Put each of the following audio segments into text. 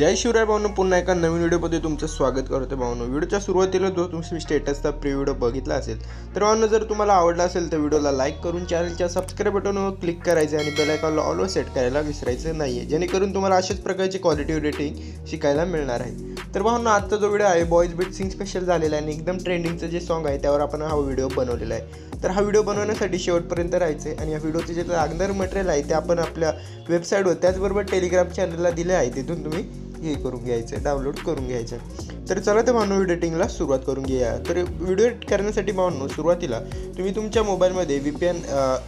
जय शिवराय भावनो, पुन्हा एका नवीन व्हिडिओमध्ये तुमचं स्वागत करतो भावनो। व्हिडिओच्या सुरुवातीला जो तुम्ही स्टेटसचा प्री व्हिडिओ बघितला असेल तर भावनो, जर तुम्हाला आवडला असेल तर व्हिडिओला लाईक करून चॅनलच्या सबस्क्राइब बटनवर क्लिक करायचे आणि बेल आयकॉनला ऑल सेट करायला विसरायचं नाहीये, जेणेकरून तुम्हाला अशाच प्रकारची क्वालिटी रेटिंग शिकायला मिळणार आहे। तर भावनो, आजचा जो व्हिडिओ आहे बॉयज बीट सिंग स्पेशल झालेला आहे आणि एकदम ट्रेंडिंगचं जे सॉन्ग आहे त्यावर आपण हा व्हिडिओ बनवलेला आहे। तर हा व्हिडिओ बनवण्यासाठी शेवटपर्यंत राहायचे आणि या व्हिडिओचे जे लागणारं मटेरियल आहे ते आपण आपल्या वेबसाईटवर त्याचबरोबर टेलिग्राम चॅनलला दिले आहे, तिथून तुम्ही हे करून घ्यायचं, डाउनलोड करून घ्यायचं। तर चला तर भावनो, व्हिडिओ एडिटिंगला सुरुवात करून घेऊया। तर व्हिडिओ एडिट करण्यासाठी भावनो, सुरुवातीला तुम्ही तुमच्या मोबाईलमध्ये VPN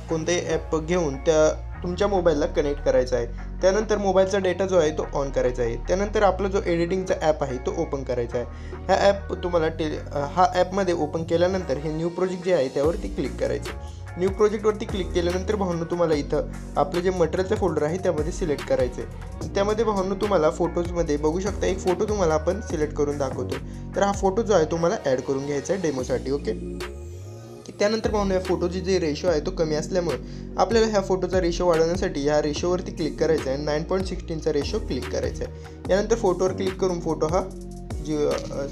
कोणतेही ॲप घेऊन त्या तुमच्या मोबाईलला कनेक्ट करायचा आहे। त्यानंतर मोबाईलचा डेटा जो आहे तो ऑन करायचा आहे। त्यानंतर आपला जो एडिटिंगचा ॲप आहे तो ओपन करायचा आहे। हा ॲप तुम्हाला हा ॲपमध्ये ओपन केल्यानंतर हे न्यू प्रोजेक्ट जे आहे त्यावरती क्लिक करायचं। न्यू प्रोजेक्टवरती क्लिक केल्यानंतर भावनो, तुम्हाला इथं आपलं जे मटेरियलचं फोल्डर आहे त्यामध्ये सिलेक्ट करायचं आहे। त्यामध्ये भावनो, तुम्हाला फोटोजमध्ये बघू शकता एक फोटो तुम्हाला आपण सिलेक्ट करून दाखवतो। तर हा फोटो जो आहे तुम्हाला ॲड करून घ्यायचा आहे डेमोसाठी। ओके, त्यानंतर भावनो, या फोटोची जे रेशो आहे तो कमी असल्यामुळे आपल्याला ह्या फोटोचा रेशो वाढवण्यासाठी ह्या रेशोवरती क्लिक करायचं आहे। 9.16चा रेशो क्लिक करायचा आहे। यानंतर फोटोवर क्लिक करून फोटो हा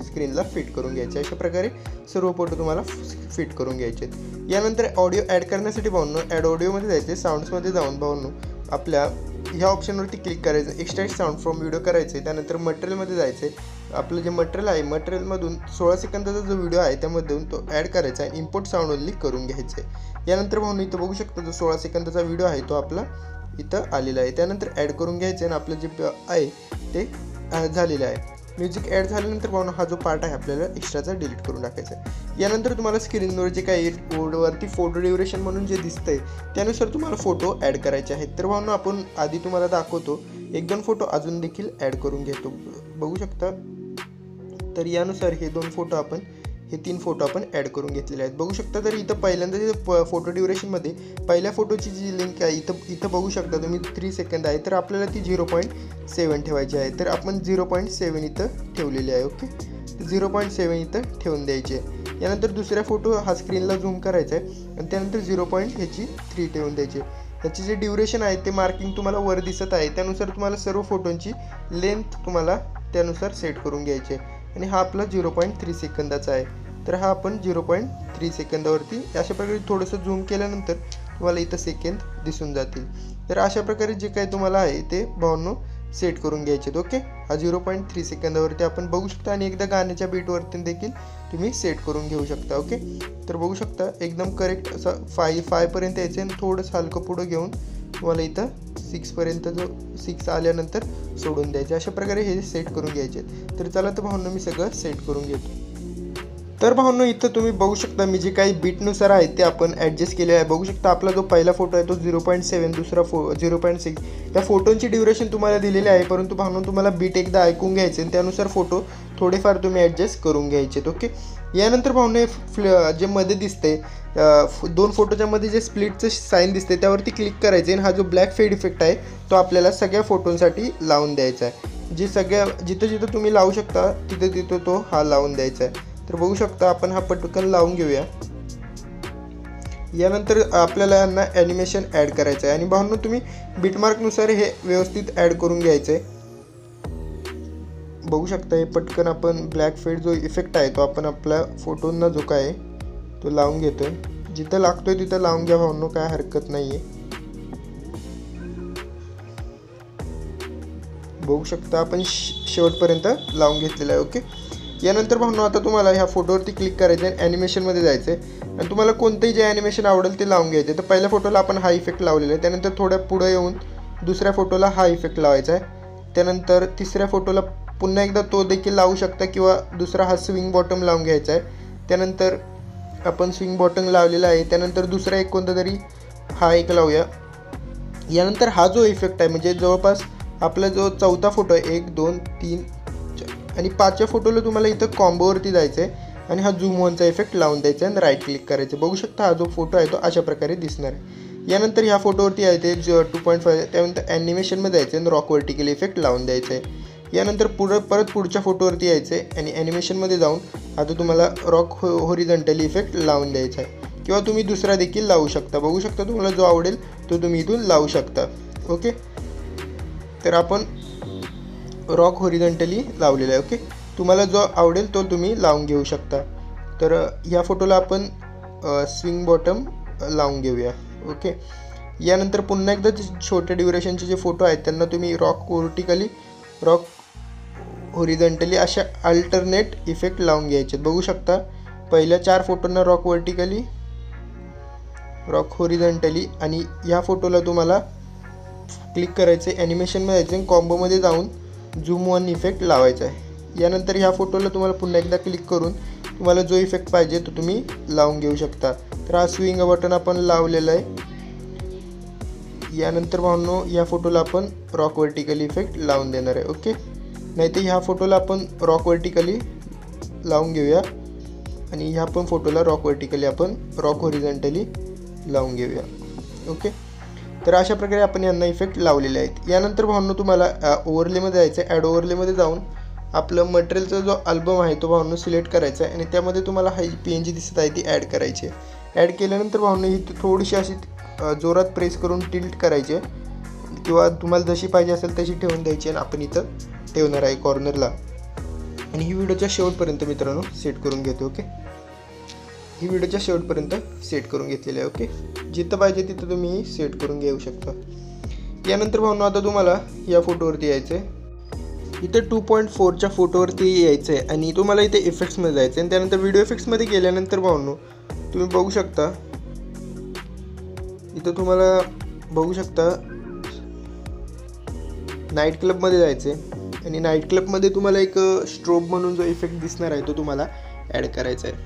स्क्रीनला फिट करून घ्यायचे। अशा प्रकारे सर्व फोटो तुम्हाला फिट करून घ्यायचे आहेत। यानंतर ऑडिओ ॲड करण्यासाठी भावनो, ॲड ऑडिओमध्ये जायचे, साऊंड्समध्ये जाऊन भावनो आपल्या ह्या ऑप्शनवरती क्लिक करायचं, एक्सट्रॅक्ट साऊंड फ्रॉम व्हिडिओ करायचे। त्यानंतर मटेरियलमध्ये जायचे, आपलं जे मटेरियल आहे मटेरियलमधून 16 सेकंदाचा जो व्हिडिओ आहे त्यामधून तो ॲड करायचा आहे, इम्पोर्ट साऊंड ओनली करून घ्यायचं आहे। यानंतर भावनो, इथं बघू शकता जो 16 सेकंदाचा व्हिडिओ आहे तो आपला इथं आलेला आहे। त्यानंतर ॲड करून घ्यायचं आणि आपलं जे आहे ते झालेलं आहे। म्युझिक ॲड झाल्यानंतर भावनो, हा जो पार्ट आहे आपल्याला एक्स्ट्राचा डिलीट करून टाकायचा आहे। यानंतर तुम्हाला स्क्रीनवर जे काही वरती फोटो ड्युरेशन म्हणून जे दिसतंय त्यानुसार तुम्हाला फोटो ॲड करायचे आहेत। तर भावनो, आपण आधी तुम्हाला दाखवतो, 1-2 फोटो अजून देखील ॲड करून घेतो, बघू शकता। तर यानुसार हे 2 फोटो आपण, हे 3 फोटो आपण ॲड करून घेतलेले आहेत, बघू शकता। तर इथं पहिल्यांदा फोटो ड्युरेशनमध्ये पहिल्या फोटोची जी लिंक आहे इथं बघू शकता तुम्ही 3 सेकंद आहे, तर आपल्याला ती 0.7 ठेवायची आहे। तर आपण 0.7 इथं ठेवलेली आहे। ओके, 0.7 इथं ठेवून द्यायची आहे। यानंतर दुसऱ्या फोटो हा स्क्रीनला झूम करायचा आहे आणि त्यानंतर 0.3 ठेवून द्यायची आहे। ह्याची जे ड्युरेशन आहे ते मार्किंग तुम्हाला वर दिसत आहे, त्यानुसार तुम्हाला सर्व फोटोंची लेंथ तुम्हाला त्यानुसार सेट करून घ्यायची आहे। आणि हा आपला 0.3 सेकंदाचा आहे, तर हा आपण 0.3 सेकंदावरती अशा प्रकारे थोडंसं झूम केल्यानंतर तुम्हाला इथं सेकंद दिसून जातील। तर अशा प्रकारे जे काही तुम्हाला आहे ते भावनो सेट करून घ्यायचे आहेत। ओके, हा 0.3 सेकंदावरती आपण बघू शकता आणि एकदा गाण्याच्या बीटवरती देखील तुम्ही सेट करून घेऊ शकता। ओके, तर बघू शकता एकदम करेक्ट असं 5 पर्यंत यायचे आणि थोडंसं हलकं पुढं घेऊन तुम्हाला इथं 6 पर्यंत, जो 6 आल्यानंतर सोडून द्यायचे। अशा प्रकारे हे सेट करून घ्यायचे। तर चला तर भावनो, मी सगळं सेट करून घेतो। तर भावनो, इथं तुम्ही बघू शकता मी जे काही बीटनुसार आहे ते आपण ॲडजस्ट केले आहे। बघू शकता आपला जो पहिला फोटो आहे तो 0.7, दुसरा 0.6, या फोटोंची ड्युरेशन तुम्हाला दिलेली आहे, परंतु भावनो तुम्हाला बीट एकदा ऐकून घ्यायचे आणि त्यानुसार फोटो थोडेफार तुम्ही ॲडजस्ट करून घ्यायचे। ओके, यानंतर भावनो जे मध्ये दिसते 2 फोटोच्या मध्ये जे स्प्लिटचं साईन दिसते त्यावरती क्लिक करायचे आणि हा जो ब्लॅक फेड इफेक्ट आहे तो आपल्याला सगळ्या फोटोंसाठी लावून द्यायचा आहे। जिथं जिथं तुम्ही लावू शकता तिथं तो हा लावून द्यायचा आहे। तर बघू शकता आपण हा पटकन लावून घेऊया। यानंतर आपल्याला यांना ॲनिमेशन ॲड करायचं आहे आणि भावनो तुम्ही बीटमार्कनुसार हे व्यवस्थित ॲड करून घ्यायचं आहे। बघू शकता हे पटकन आपण ब्लॅक फेड जो इफेक्ट आहे तो आपण आपल्या फोटोंना जो काय तो लावून घेतोय, जिथं लागतोय तिथं लावून घ्या भावनो, काय हरकत नाही आहे। बघू शकता आपण शेवटपर्यंत लावून घेतलेलं आहे। ओके, यानंतर भावनो आता तुम्हाला ह्या फोटोवरती क्लिक करायचं आहे, ॲनिमेशनमध्ये जायचं आहे आणि तुम्हाला कोणतंही जे ॲनिमेशन आवडेल ते लावून घ्यायचं आहे। तर पहिल्या फोटोला आपण हा इफेक्ट लावलेला आहे, त्यानंतर थोड्या पुढं येऊन दुसऱ्या फोटोला हा इफेक्ट लावायचा आहे, त्यानंतर तिसऱ्या फोटोला पुन्हा एकदा तो देखील लावू शकता किंवा दुसरा हा स्विंग बॉटम लावून घ्यायचा आहे। त्यानंतर आपण स्विंग बॉटम लावलेला आहे, त्यानंतर दुसरा एक कोणता तरी हा एक लावूया। यानंतर हा जो इफेक्ट आहे म्हणजे जवळपास आपला जो चौथा फोटो आहे 1, 2, 3 आणि 5च्या फोटोला तुम्हाला इथं कॉम्बोवरती जायचं आहे आणि हा झूम ऑनचा इफेक्ट लावून द्यायचा आहे आणि राईट क्लिक करायचं। बघू शकता हा जो फोटो आहे तो अशा प्रकारे दिसणार आहे। यानंतर ह्या फोटोवरती यायचे 2.5, त्यानंतर ॲनिमेशनमध्ये जायचं आणि रॉक व्हर्टिकल इफेक्ट लावून द्यायचं आहे। यानंतर परत पुढच्या फोटोवरती यायचं आहे आणि ॲनिमेशनमध्ये जाऊन आता तुम्हाला रॉक होरिझॉन्टली इफेक्ट लावून द्यायचा आहे किंवा तुम्ही दुसरा देखील लावू शकता। बघू शकता तुम्हाला जो आवडेल तो तुम्ही इथून लावू शकता। ओके, तर आपण रॉक हॉरिझॉन्टली लावलेला आहे. ओके, तुम्हाला जो आवडेल तो तुम्ही लावून घेऊ शकता. तर ह्या फोटोला आपण स्विंग बॉटम लावून घेऊया. ओके, यानंतर पुन्हा एकदा छोट्या ड्युरेशनचे जे फोटो आहेत त्यांना तुम्ही रॉक व्हर्टिकली, रॉक हॉरिझॉन्टली अशा अल्टरनेट इफेक्ट लावून घ्यायचे. बघू शकता पहिल्या 4 फोटोंना रॉक व्हर्टिकली, रॉक हॉरिझॉन्टली आणि ह्या फोटोला तुम्हाला क्लिक करायचं आहे, ॲनिमेशनमध्ये जायचं, कॉम्बोमध्ये जाऊन झूम वन इफेक्ट लावायचा आहे. यानंतर ह्या फोटोला तुम्हाला पुन्हा एकदा क्लिक करून तुम्हाला जो इफेक्ट पाहिजे तो तुम्ही लावून घेऊ शकता. तर हा स्विंग बटन आपण लावलेला आहे. यानंतर भावनो या फोटोला आपण रॉक व्हर्टिकली इफेक्ट लावून देणार आहे. ओके, नाही तर ह्या फोटोला आपण रॉक व्हर्टिकली लावून घेऊया आणि ह्या पण फोटोला रॉक व्हर्टिकली आपण रॉक हॉरिझॉन्टली लावून घेऊया. ओके, तर अशा प्रकारे आपण यांना इफेक्ट लावलेले आहेत. यानंतर भावनो तुम्हाला ओव्हरलेमध्ये जायचं आहे. ॲड ओव्हरलेमध्ये जाऊन आपलं मटेरियलचा जो अल्बम आहे तो भावनो सिलेक्ट करायचा आहे आणि त्यामध्ये तुम्हाला हा PNG दिसत आहे ती ॲड करायची आहे. ॲड केल्यानंतर भावनो ही थोडीशी अशी जोरात प्रेस करून टिल्ट करायचे किंवा तुम्हाला जशी पाहिजे असेल तशी ठेवून द्यायची आणि आपण इथं ठेवणार आहे कॉर्नरला. आणि ही व्हिडिओच्या शेवटपर्यंत मित्रांनो सेट करून घेतो. ओके, ही व्हिडिओच्या शेवटपर्यंत सेट करून घेतलेली आहे. ओके, जिथं पाहिजे तिथं तुम्ही सेट करून घेऊ शकता. यानंतर भावनो आता तुम्हाला या फोटोवरती यायचं आहे. इथं 2.4च्या फोटोवरती यायचं आहे आणि तुम्हाला इथे इफेक्ट्समध्ये जायचं आहे आणि त्यानंतर व्हिडिओ इफेक्ट्समध्ये गेल्यानंतर भावनो तुम्ही बघू शकता, इथं तुम्हाला बघू शकता नाईट क्लबमध्ये जायचं आहे आणि नाईट क्लबमध्ये तुम्हाला एक स्ट्रोब म्हणून जो इफेक्ट दिसणार आहे तो तुम्हाला ॲड करायचा आहे.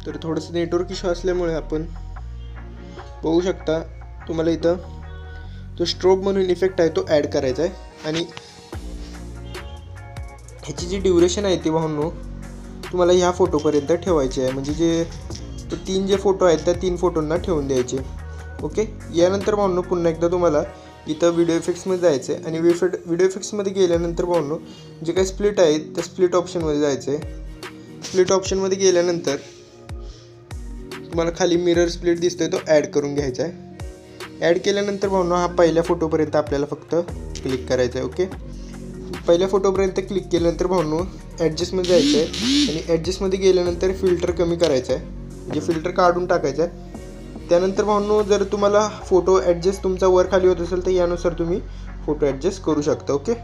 तर थोडंसं नेटवर्क इश्यू असल्यामुळे आपण बघू शकता तुम्हाला इथं तो स्ट्रोब म्हणून इफेक्ट आहे तो ॲड करायचा आहे आणि ह्याची जी ड्युरेशन आहे ती भावनो तुम्हाला ह्या फोटोपर्यंत ठेवायची आहे. म्हणजे जे 3 जे फोटो आहेत त्या 3 फोटोंना ठेवून द्यायचे. ओके, यानंतर भावनो पुन्हा एकदा तुम्हाला इथं व्हिडिओ इफेक्ट्समध्ये जायचं आहे आणि व्हिडिओ इफेक्ट्समध्ये गेल्यानंतर भावनो जे काही स्प्लिट आहे त्या स्प्लिट ऑप्शनमध्ये जायचं आहे. स्प्लिट ऑप्शनमध्ये गेल्यानंतर तुम्हाला खाली मिरर स्प्लिट दिसतोय तो ॲड करून घ्यायचा आहे. ॲड केल्यानंतर भावनो हा पहिल्या फोटोपर्यंत आपल्याला फक्त क्लिक करायचं आहे. ओके, पहिल्या फोटोपर्यंत क्लिक केल्यानंतर भावनो ॲडजस्टमध्ये जायचं आहे आणि ॲडजस्टमध्ये गेल्यानंतर फिल्टर कमी करायचं आहे, म्हणजे फिल्टर काढून टाकायचं आहे. त्यानंतर भावनो जर तुम्हाला फोटो ॲडजस्ट तुमचा वर खाली होत असेल तर यानुसार तुम्ही फोटो ॲडजस्ट करू शकता. ओके,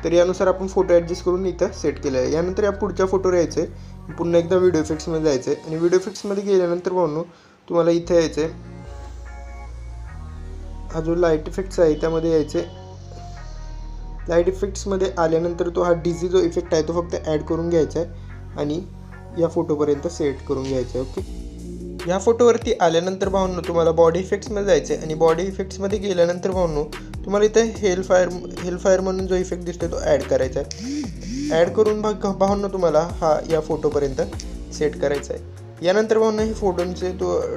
तर यानुसार आपण फोटो ॲडजस्ट करून इथं सेट केलं आहे. यानंतर या पुढच्या फोटोवर यायचं आहे, पुन्हा एकदा व्हिडिओ इफेक्ट्समध्ये जायचं आहे आणि व्हिडिओ इफेक्ट्समध्ये गेल्यानंतर भावनो तुम्हाला इथं यायचं आहे, हा जो लाईट इफेक्ट्स आहे त्यामध्ये यायचं आहे. लाईट इफेक्ट्समध्ये आल्यानंतर तो हा डिझी जो इफेक्ट आहे तो फक्त ॲड करून घ्यायचा आहे आणि या फोटोपर्यंत सेट करून घ्यायचं आहे. ओके, या फोटोवरती आल्यानंतर भावनो तुम्हाला बॉडी इफेक्ट्समध्ये जायचं आहे आणि बॉडी इफेक्ट्समध्ये गेल्यानंतर भावनो तुम्हाला इथे हेलफायर म्हणून जो इफेक्ट दिसतो तो ॲड करायचा आहे. ॲड करून भावनो तुम्हाला हा या फोटोपर्यंत सेट करायचा आहे. यानंतर भावनो ही फोटोंचे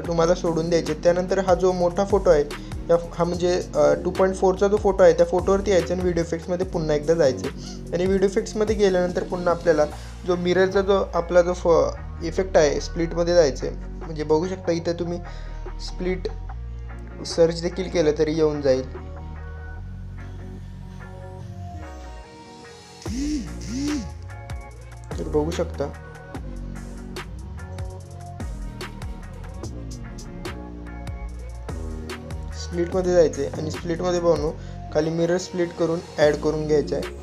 तुम्हाला सोडून द्यायचे. त्यानंतर हा जो मोठा फोटो आहे हा म्हणजे 2.4चा जो फोटो आहे त्या फोटोवरती यायचं आणि व्हिडिओ इफेक्ट्समध्ये पुन्हा एकदा जायचं आणि व्हिडिओ इफेक्ट्समध्ये गेल्यानंतर पुन्हा आपल्याला जो मिररचा जो आपला जो इफेक्ट आहे स्प्लिटमध्ये जायचं आहे. म्हणजे बघू शकता इथं तुम्ही स्प्लिट सर्च देखील केलं तरी येऊन जाईल. तर बघू शकता स्प्लिटमध्ये जायचं आहे आणि स्प्लिटमध्ये बनवू खाली मिरर स्प्लिट करून ॲड करून घ्यायचं आहे.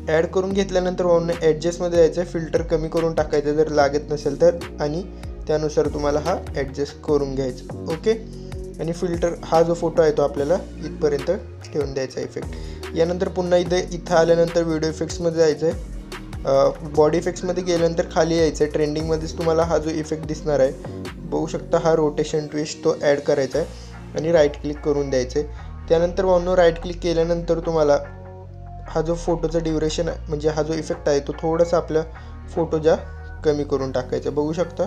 ॲड करून घेतल्यानंतर भावना ॲडजस्टमध्ये जायचं आहे, फिल्टर कमी करून टाकायचं जर लागत नसेल तर आणि त्यानुसार तुम्हाला हा ॲडजस्ट करून घ्यायचा. ओके, आणि फिल्टर हा जो फोटो आहे तो आपल्याला इथपर्यंत ठेवून द्यायचा इफेक्ट. यानंतर पुन्हा इथं आल्यानंतर व्हिडिओ इफेक्ट्समध्ये जायचं आहे. बॉडी इफेक्ट्समध्ये गेल्यानंतर खाली यायचं आहे. ट्रेंडिंगमध्येच तुम्हाला हा जो इफेक्ट दिसणार आहे बघू शकता हा रोटेशन ट्विस्ट तो ॲड करायचा आहे आणि राईट क्लिक करून द्यायचं आहे. त्यानंतर भावनो राईट क्लिक केल्यानंतर तुम्हाला हा जो फोटोचा ड्युरेशन आहे म्हणजे हा जो इफेक्ट आहे तो थोडासा आपल्या फोटोच्या कमी करून टाकायचा. बघू शकता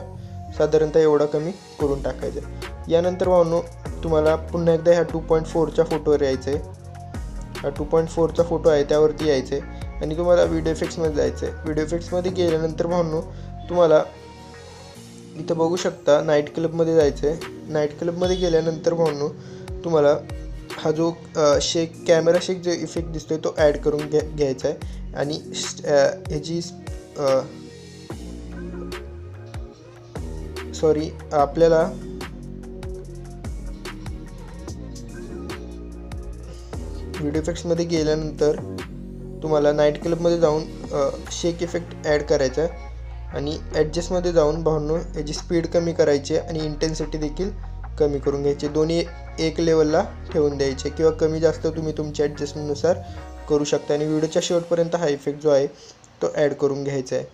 साधारणतः एवढा कमी करून टाकायचा. यानंतर भावनो तुम्हाला पुन्हा एकदा ह्या 2.4च्या फोटोवर यायचं आहे. हा 2.4चा फोटो आहे त्यावरती यायचं आहे आणि तुम्हाला व्हिडिओ इफेक्ट्समध्ये जायचं आहे. व्हिडिओ इफेक्ट्समध्ये गेल्यानंतर भावनो तुम्हाला इथं बघू शकता नाईट क्लबमध्ये जायचं आहे. नाईट क्लबमध्ये गेल्यानंतर भावनो तुम्हाला हा जो कॅमेरा शेक जो इफेक्ट दिसतोय तो ॲड करून घ्यायचा आहे आणि ह्याची आपल्याला व्हिडिओ इफेक्ट्समध्ये गेल्यानंतर तुम्हाला नाईट क्लबमध्ये जाऊन शेक इफेक्ट ॲड करायचा आहे आणि ॲडजस्टमध्ये जाऊन भावनो याची स्पीड कमी करायची आणि इंटेन्सिटी देखील कमी करून घ्यायची. दोन्ही एक लेवलला ठेवून द्यायचे किंवा कमी जास्त तुम्ही तुमच्या ॲडजस्टमेंटनुसार करू शकता आणि व्हिडिओच्या शेवटपर्यंत हा इफेक्ट जो आहे तो ॲड करून घ्यायचा आहे.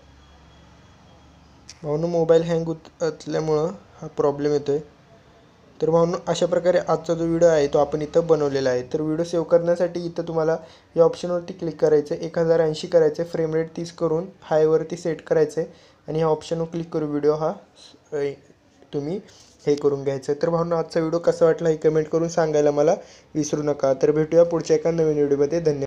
भावनो मोबाईल हँग असल्यामुळं हा प्रॉब्लेम येतो आहे. तर भावनो अशा प्रकारे आजचा जो व्हिडिओ आहे तो आपण इथं बनवलेला आहे. तर व्हिडिओ सेव्ह करण्यासाठी इथं तुम्हाला या ऑप्शनवरती क्लिक करायचं आहे. 1080 करायचं आहे. फ्रेम रेट 30 करून हायवरती सेट करायचं आहे आणि ह्या ऑप्शनवर क्लिक करून व्हिडिओ हा तुम्ही हे करून घ्यायचं आहे. तर भावनो आजचा व्हिडिओ कसा वाटला हे कमेंट करून सांगायला मला विसरू नका. तर भेटूया पुढच्या एका नवीन व्हिडिओमध्ये. धन्यवाद.